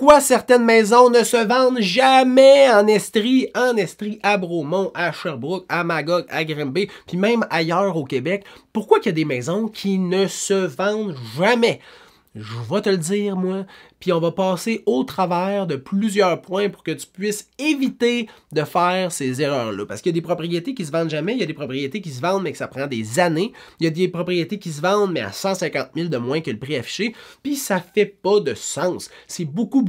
Pourquoi certaines maisons ne se vendent jamais en Estrie, à Bromont, à Sherbrooke, à Magog, à Grimby, puis même ailleurs au Québec? Pourquoi il y a des maisons qui ne se vendent jamais? Je vais te le dire, moi, puis on va passer au travers de plusieurs points pour que tu puisses éviter de faire ces erreurs-là. Parce qu'il y a des propriétés qui se vendent jamais, il y a des propriétés qui se vendent mais que ça prend des années, il y a des propriétés qui se vendent mais à 150 000 de moins que le prix affiché, puis ça fait pas de sens. C'est beaucoup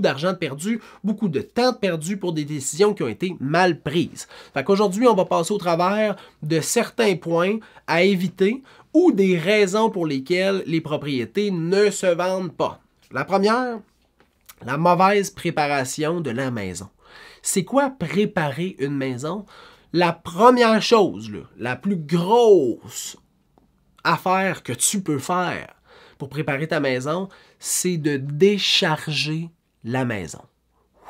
d'argent perdu, beaucoup de temps perdu pour des décisions qui ont été mal prises. Fait qu'aujourd'hui, on va passer au travers de certains points à éviter ou des raisons pour lesquelles les propriétés ne se vendent pas. La première, la mauvaise préparation de la maison. C'est quoi préparer une maison? La première chose, là, la plus grosse affaire que tu peux faire pour préparer ta maison, c'est de décharger la maison.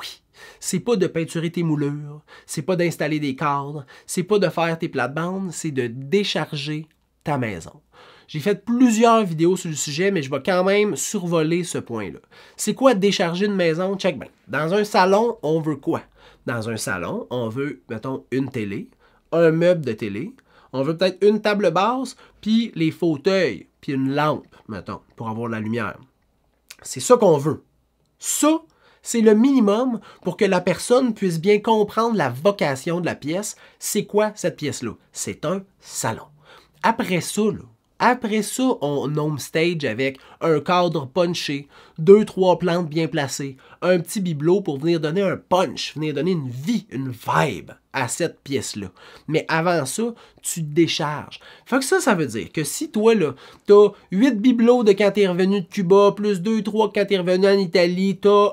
Oui, c'est pas de peinturer tes moulures, c'est pas d'installer des cadres, c'est pas de faire tes plates-bandes, c'est de décharger ta maison. J'ai fait plusieurs vidéos sur le sujet, mais je vais quand même survoler ce point-là. C'est quoi décharger une maison? Check bien. Dans un salon, on veut quoi? Dans un salon, on veut, mettons, une télé, un meuble de télé, on veut peut-être une table basse, puis les fauteuils, puis une lampe, mettons, pour avoir de la lumière. C'est ça qu'on veut. Ça, c'est le minimum pour que la personne puisse bien comprendre la vocation de la pièce. C'est quoi cette pièce-là? C'est un salon. Après ça, on home stage avec un cadre punché, 2-3 plantes bien placées, un petit bibelot pour venir donner un punch, venir donner une vie, une vibe à cette pièce-là. Mais avant ça, tu décharges. Fait que ça veut dire que si toi, là, t'as 8 bibelots de quand t'es revenu de Cuba, plus 2-3 quand t'es revenu en Italie, t'as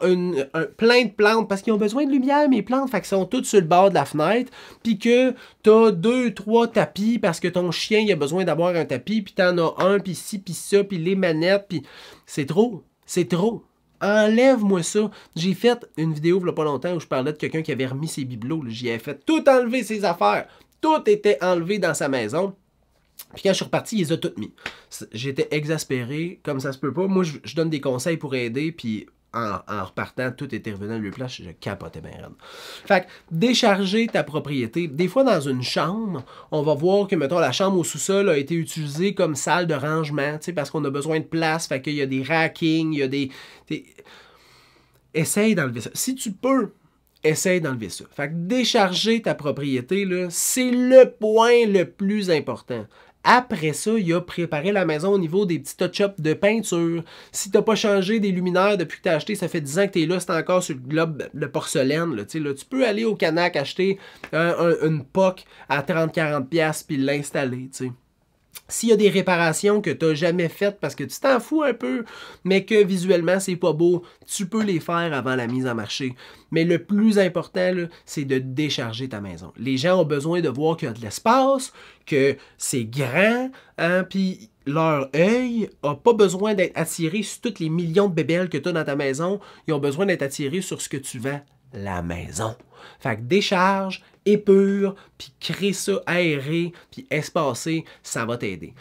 plein de plantes, parce qu'ils ont besoin de lumière, mes plantes, fait qu'elles sont toutes sur le bord de la fenêtre, puis que t'as 2-3 tapis, parce que ton chien, il a besoin d'avoir un tapis, puis t'en as un, puis ci, puis ça, puis les manettes, puis c'est trop, c'est trop. Enlève-moi ça. J'ai fait une vidéo il n'y a pas longtemps où je parlais de quelqu'un qui avait remis ses bibelots. J'y avais fait tout enlever ses affaires. Tout était enlevé dans sa maison. Puis quand je suis reparti, il les a toutes mis. J'étais exaspéré, comme ça se peut pas. Moi, je donne des conseils pour aider, puis en repartant, tout était revenu à leur place, je capotais bien raide. Fait que décharger ta propriété. Des fois, dans une chambre, on va voir que, mettons, la chambre au sous-sol a été utilisée comme salle de rangement, tu sais, parce qu'on a besoin de place, fait qu'il y a des rackings, il y a des... Essaye d'enlever ça. Si tu peux, essaye d'enlever ça. Fait que décharger ta propriété, là, c'est le point le plus important. Après ça, il y a préparé la maison au niveau des petits touch-ups de peinture. Si tu n'as pas changé des luminaires depuis que tu as acheté, ça fait 10 ans que tu es là, c'est encore sur le globe de porcelaine. Là, tu peux aller au Canac acheter une POC à 30-40$ puis l'installer. S'il y a des réparations que tu n'as jamais faites parce que tu t'en fous un peu, mais que visuellement c'est pas beau, tu peux les faire avant la mise en marché. Mais le plus important, c'est de décharger ta maison. Les gens ont besoin de voir qu'il y a de l'espace, que c'est grand, hein, puis leur œil n'a pas besoin d'être attiré sur tous les millions de bébelles que tu as dans ta maison. Ils ont besoin d'être attirés sur ce que tu vends, la maison. Fait que décharge, épure, puis crée ça aéré, puis espacé, ça va t'aider.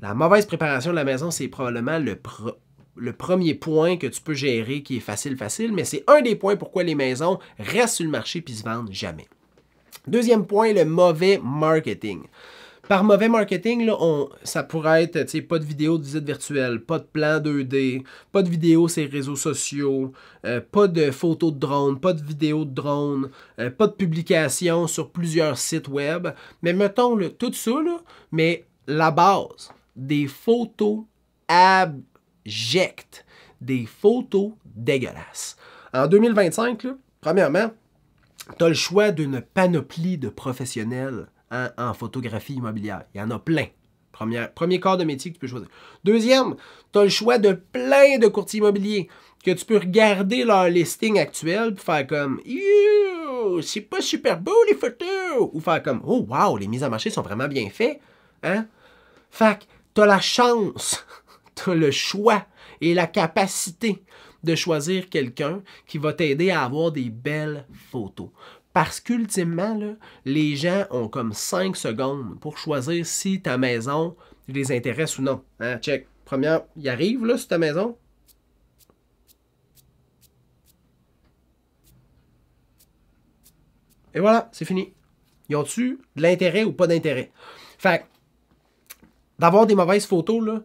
La mauvaise préparation de la maison, c'est probablement le premier point que tu peux gérer qui est facile, mais c'est un des points pourquoi les maisons restent sur le marché puis se vendent jamais. Deuxième point, le mauvais marketing. Par mauvais marketing, là, ça pourrait être pas de vidéo de visite virtuelle, pas de plan 2D, pas de vidéo sur les réseaux sociaux, pas de photos de drone, pas de vidéos de drone, pas de publication sur plusieurs sites web. Mais mettons là, tout ça, là, mais la base, des photos abjectes, des photos dégueulasses. En 2025, là, premièrement, tu as le choix d'une panoplie de professionnels en photographie immobilière. Il y en a plein. Premier corps de métier que tu peux choisir. Deuxième, tu as le choix de plein de courtiers immobiliers que tu peux regarder leur listing actuel pour faire comme « c'est pas super beau les photos! » ou faire comme « Oh wow, les mises en marché sont vraiment bien faites! » Hein? Fait que tu as la chance, tu as le choix et la capacité de choisir quelqu'un qui va t'aider à avoir des belles photos. Parce qu'ultimement, les gens ont comme 5 secondes pour choisir si ta maison les intéresse ou non. Hein? Check. Première, il arrive là sur ta maison. Et voilà, c'est fini. Ils ont-tu de l'intérêt ou pas d'intérêt? Fait que, d'avoir des mauvaises photos, là,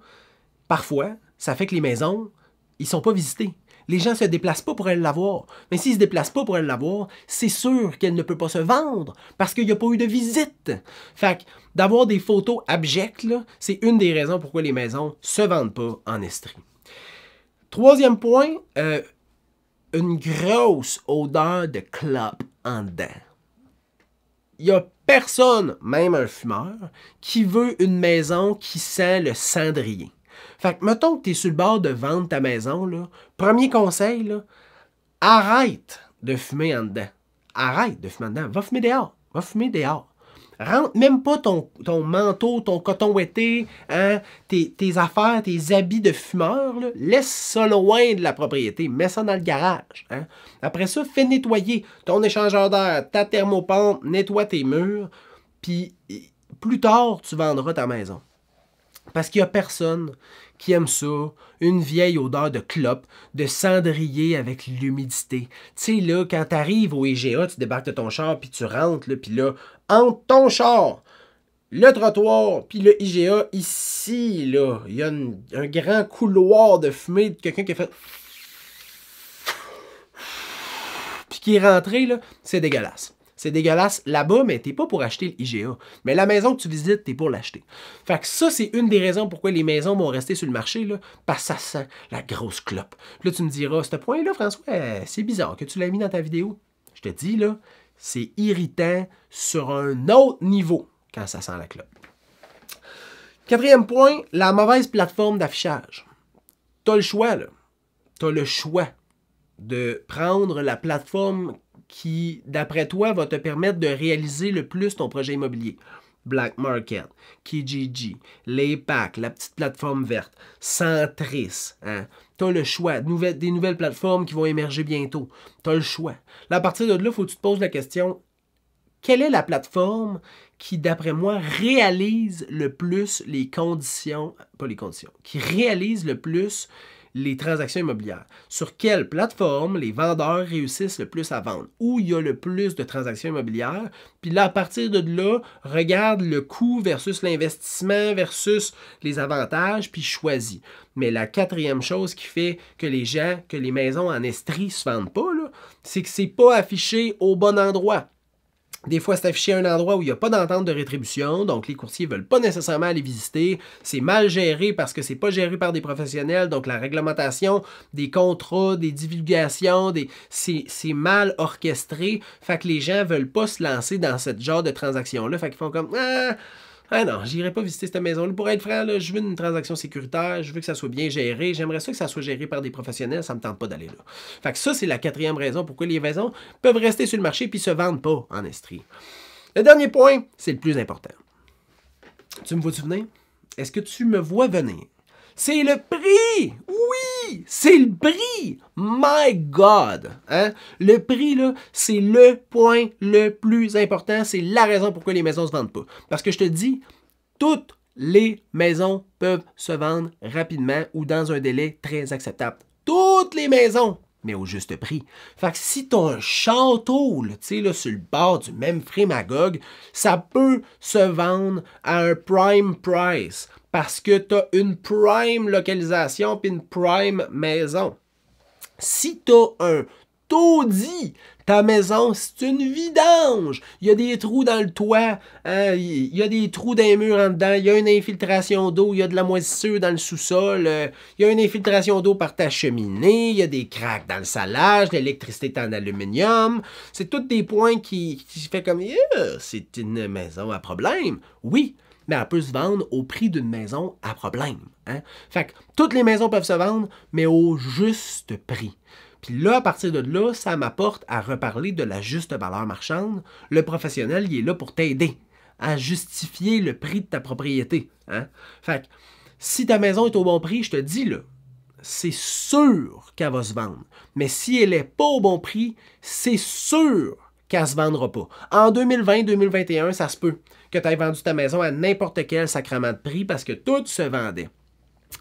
parfois, ça fait que les maisons, ils sont pas visités. Les gens ne se déplacent pas pour aller la voir. Mais s'ils ne se déplacent pas pour aller la voir, c'est sûr qu'elle ne peut pas se vendre parce qu'il n'y a pas eu de visite. Fait que d'avoir des photos abjectes, c'est une des raisons pourquoi les maisons ne se vendent pas en Estrie. Troisième point, une grosse odeur de clope en dedans. Il n'y a personne, même un fumeur, qui veut une maison qui sent le cendrier. Fait que, mettons que tu es sur le bord de vendre ta maison, là, premier conseil, là, arrête de fumer en dedans. Arrête de fumer en dedans. Va fumer dehors. Va fumer dehors. Rentre même pas ton manteau, ton coton ouetté, hein, tes affaires, tes habits de fumeur. Là, laisse ça loin de la propriété. Mets ça dans le garage. Hein. Après ça, fais nettoyer ton échangeur d'air, ta thermopompe, nettoie tes murs. Puis plus tard, tu vendras ta maison. Parce qu'il n'y a personne qui aime ça, une vieille odeur de clope, de cendrier avec l'humidité. Tu sais, là, quand tu arrives au IGA, tu débarques de ton char, puis tu rentres, puis là, entre ton char, le trottoir, puis le IGA, ici, là, il y a un grand couloir de fumée de quelqu'un qui a fait... puis qui est rentré, là, c'est dégueulasse. C'est dégueulasse là-bas, mais t'es pas pour acheter l'IGA. Mais la maison que tu visites, t'es pour l'acheter. Fait que ça, c'est une des raisons pourquoi les maisons vont rester sur le marché, là, parce que ça sent la grosse clope. Puis là, tu me diras, ce point-là, François, c'est bizarre que tu l'as mis dans ta vidéo. Je te dis, là, c'est irritant sur un autre niveau quand ça sent la clope. Quatrième point, la mauvaise plateforme d'affichage. T'as le choix, là. T'as le choix de prendre la plateforme qui, d'après toi, va te permettre de réaliser le plus ton projet immobilier. Black Market, Kijiji, l'APAC, la petite plateforme verte, Centris. Hein? Tu as le choix. Des nouvelles plateformes qui vont émerger bientôt. Tu as le choix. Là, à partir de là, il faut que tu te poses la question, quelle est la plateforme qui, d'après moi, réalise le plus les conditions, pas les conditions, qui réalise le plus les transactions immobilières. Sur quelle plateforme les vendeurs réussissent le plus à vendre? Où il y a le plus de transactions immobilières? Puis là, à partir de là, regarde le coût versus l'investissement versus les avantages, puis choisis. Mais la quatrième chose qui fait que les maisons en Estrie ne se vendent pas, c'est que c'est pas affiché au bon endroit. Des fois, c'est affiché à un endroit où il n'y a pas d'entente de rétribution, donc les courtiers ne veulent pas nécessairement aller visiter. C'est mal géré parce que c'est pas géré par des professionnels, donc la réglementation des contrats, des divulgations, c'est mal orchestré. Fait que les gens ne veulent pas se lancer dans ce genre de transaction-là. Fait qu'ils font comme ah non, j'irai pas visiter cette maison-là. Pour être franc, là, je veux une transaction sécuritaire, je veux que ça soit bien géré. J'aimerais ça que ça soit géré par des professionnels, ça me tente pas d'aller là. Fait que ça, c'est la quatrième raison pourquoi les maisons peuvent rester sur le marché puis se vendent pas en Estrie. Le dernier point, c'est le plus important. Tu me vois-tu venir? Est-ce que tu me vois venir? C'est le prix! Oui! C'est le prix! My God! Hein? Le prix, là, c'est le point le plus important. C'est la raison pourquoi les maisons ne se vendent pas. Parce que je te dis, toutes les maisons peuvent se vendre rapidement ou dans un délai très acceptable. Toutes les maisons! Mais au juste prix. Fait que si tu as un château là, sur le bord du même Magog, ça peut se vendre à un prime price parce que tu as une prime localisation puis une prime maison. Si tu as un taudis, ta maison, c'est une vidange. Il y a des trous dans le toit, hein, il y a des trous dans les murs en dedans, il y a une infiltration d'eau, il y a de la moisissure dans le sous-sol, il y a une infiltration d'eau par ta cheminée, il y a des craques dans le salage, l'électricité est en aluminium. C'est tous des points qui fait comme c'est une maison à problème. Oui, mais elle peut se vendre au prix d'une maison à problème. Hein? Fait que toutes les maisons peuvent se vendre, mais au juste prix. Puis là, à partir de là, ça m'apporte à reparler de la juste valeur marchande. Le professionnel, il est là pour t'aider à justifier le prix de ta propriété. Hein? Fait que si ta maison est au bon prix, je te dis, là, c'est sûr qu'elle va se vendre. Mais si elle n'est pas au bon prix, c'est sûr qu'elle ne se vendra pas. En 2020-2021, ça se peut que tu aies vendu ta maison à n'importe quel sacrement de prix parce que tout se vendait.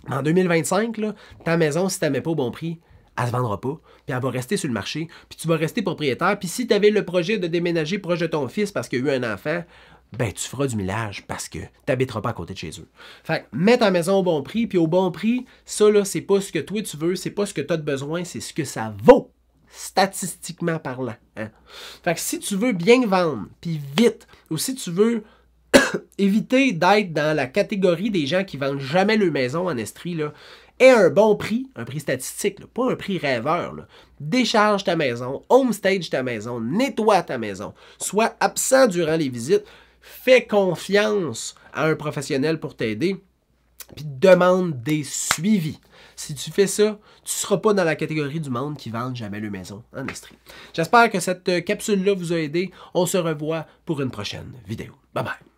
En 2025, là, ta maison, si tu ne la mets pas au bon prix, elle se vendra pas, puis elle va rester sur le marché, puis tu vas rester propriétaire, puis si tu avais le projet de déménager proche de ton fils parce qu'il y a eu un enfant, ben tu feras du millage parce que tu n'habiteras pas à côté de chez eux. Fait que mets ta maison au bon prix, puis au bon prix, ça là, c'est pas ce que toi tu veux, c'est pas ce que tu as de besoin, c'est ce que ça vaut, statistiquement parlant. Hein? Fait que si tu veux bien vendre, puis vite, ou si tu veux éviter d'être dans la catégorie des gens qui vendent jamais leur maison en Estrie, là, et un bon prix, un prix statistique, là, pas un prix rêveur. Là. Décharge ta maison, homestage ta maison, nettoie ta maison, sois absent durant les visites, fais confiance à un professionnel pour t'aider, puis demande des suivis. Si tu fais ça, tu ne seras pas dans la catégorie du monde qui vend jamais leur maison en Estrie. J'espère que cette capsule-là vous a aidé. On se revoit pour une prochaine vidéo. Bye bye!